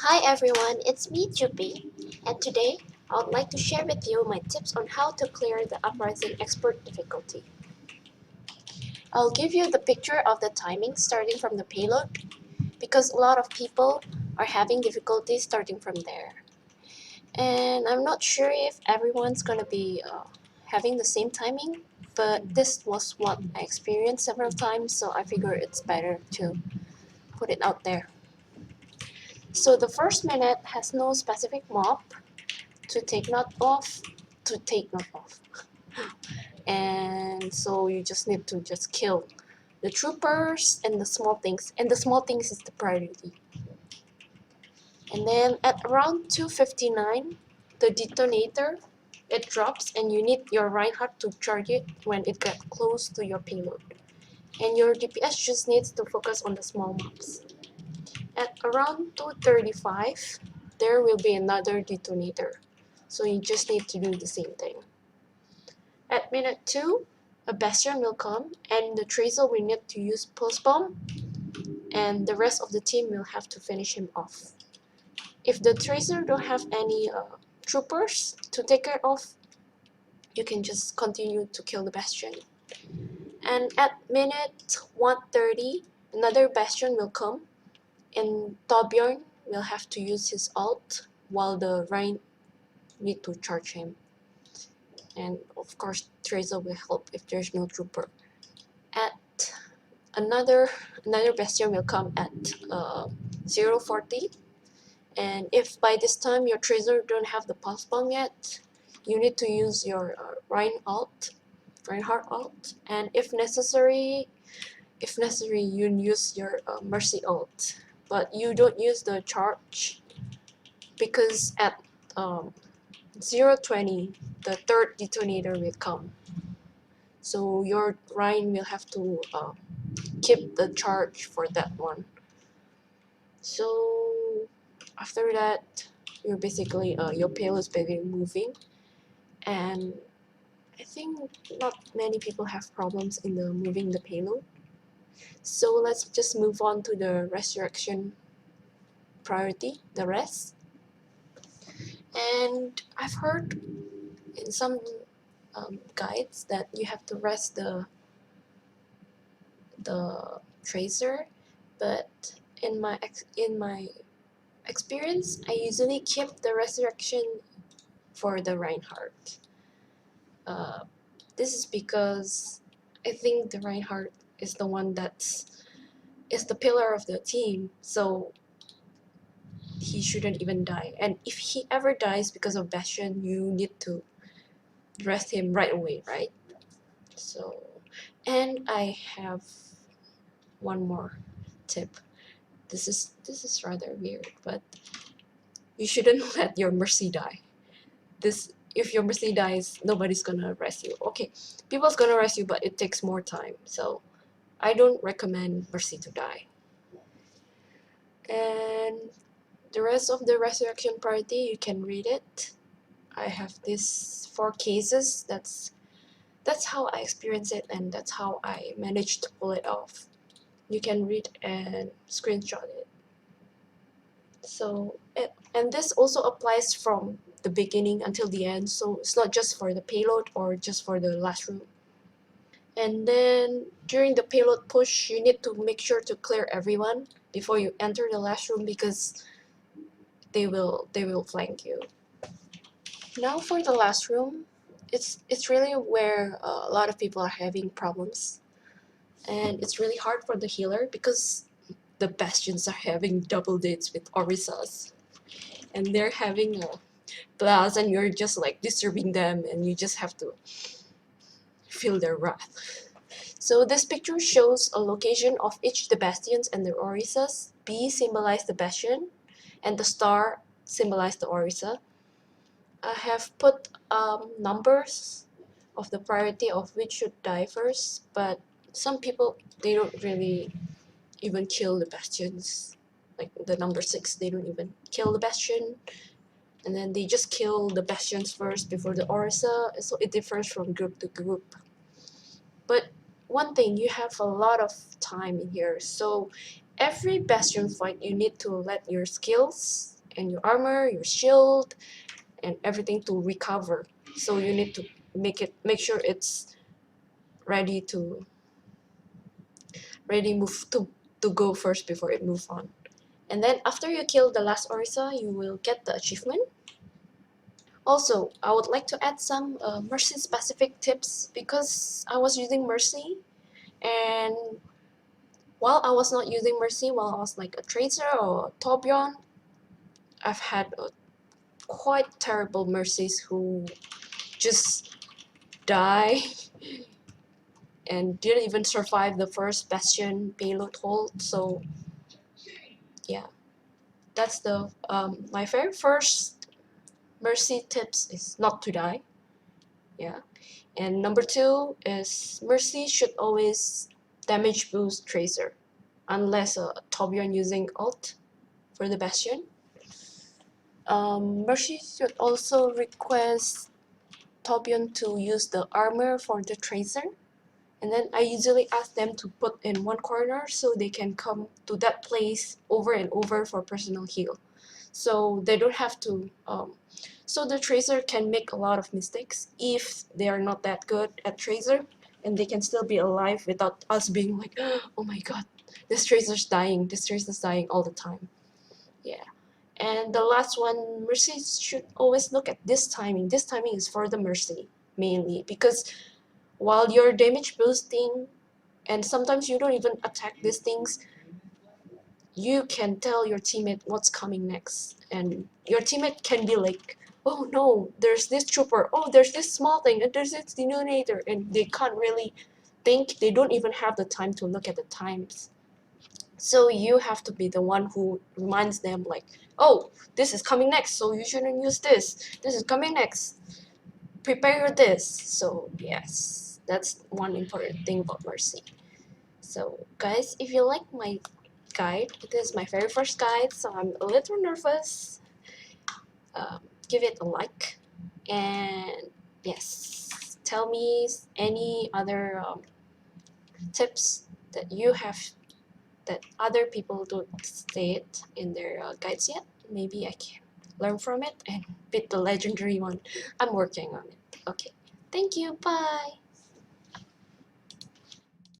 Hi everyone, it's me Jupi, and today I would like to share with you my tips on how to clear the Uprising Expert difficulty. I'll give you the picture of the timing starting from the payload because a lot of people are having difficulties starting from there. And I'm not sure if everyone's gonna be having the same timing, but this was what I experienced several times, so I figure it's better to put it out there. So the first minute has no specific mob to take note of, and so you just need to just kill the troopers and the small things, and the small things is the priority. And then at around 2:59, the detonator, it drops and you need your Reinhardt to charge it when it gets close to your payload, and your DPS just needs to focus on the small mobs. At around 2:35, there will be another detonator, so you just need to do the same thing. At minute 2, a Bastion will come and the Tracer will need to use Pulse Bomb, and the rest of the team will have to finish him off. If the Tracer don't have any troopers to take care of, you can just continue to kill the Bastion. And at minute 1:30, another Bastion will come and Torbjorn will have to use his ult while the rein need to charge him. And of course, Tracer will help if there's no trooper. At another Bastion will come at 0:40, and if by this time your Tracer don't have the pulse bomb yet, you need to use your Reinhardt ult, and if necessary, you use your Mercy ult, but you don't use the charge because at 0:20 the third detonator will come, so your Rein will have to keep the charge for that one. So after that, you're basically your payload is basically moving, and I think not many people have problems in the moving the payload. So let's just move on to the resurrection priority, the rest. And I've heard in some guides that you have to rest the tracer, but in my experience, I usually keep the resurrection for the Reinhardt. This is because I think the Reinhardt is the one is the pillar of the team, so he shouldn't even die. And if he ever dies because of Bastion, you need to rest him right away, right? So, and I have one more tip. This is rather weird, but you shouldn't let your Mercy die. If your Mercy dies, nobody's gonna rest you. Okay, people's gonna rest you, but it takes more time. So I don't recommend Mercy to die. And the rest of the resurrection party, you can read it. I have these 4 cases. That's how I experience it, and that's how I managed to pull it off. You can read and screenshot it. So and this also applies from the beginning until the end, so it's not just for the payload or just for the last room. And then during the payload push, you need to make sure to clear everyone before you enter the last room because they will flank you. Now for the last room, it's really where a lot of people are having problems, and it's really hard for the healer because the bastions are having double dates with Orisas, and they're having a blast, and you're just like disturbing them, and you just have to feel their wrath. So this picture shows a location of each the bastions and their Orisas. B symbolize the bastion, and the star symbolize the Orisa. I have put numbers of the priority of which should die first, but some people, they don't really even kill the bastions. Like the number 6, they don't even kill the bastion, and then they just kill the bastions first before the Orisa, so it differs from group to group. But one thing, you have a lot of time in here, so every bastion fight you need to let your skills and your armor, your shield, and everything to recover. So you need to make sure it's ready to move to go first before it moves on. And then after you kill the last Orisa, you will get the achievement. Also, I would like to add some Mercy specific tips because I was using Mercy, and while I was not using Mercy, while I was like a Tracer or a Torbjorn, I've had quite terrible Mercies who just die and didn't even survive the first Bastion payload hold. So yeah, that's the my very first Mercy tips is not to die. Yeah, and number 2 is Mercy should always damage boost Tracer, unless a Torbjorn using ult for the Bastion. Mercy should also request Torbjorn to use the armor for the Tracer, and then I usually ask them to put in one corner so they can come to that place over and over for personal heal. So they don't have to, so the Tracer can make a lot of mistakes if they are not that good at Tracer, and they can still be alive without us being like, oh my god, this Tracer's dying all the time. Yeah. And the last one, Mercy should always look at this timing. This timing is for the Mercy mainly, because while you're damage boosting and sometimes you don't even attack these things, you can tell your teammate what's coming next, and your teammate can be like, oh no, there's this trooper, oh there's this small thing, and there's this denominator, and they can't really think, they don't even have the time to look at the times. So you have to be the one who reminds them like, oh, this is coming next, so you shouldn't use this is coming next, prepare this. So yes, that's one important thing about Mercy. So guys, if you like my guide, this is my very first guide, so I'm a little nervous. Give it a like, and yes, tell me any other tips that you have that other people don't say it in their guides yet. Maybe I can learn from it and beat the legendary one. I'm working on it. Okay, thank you, bye.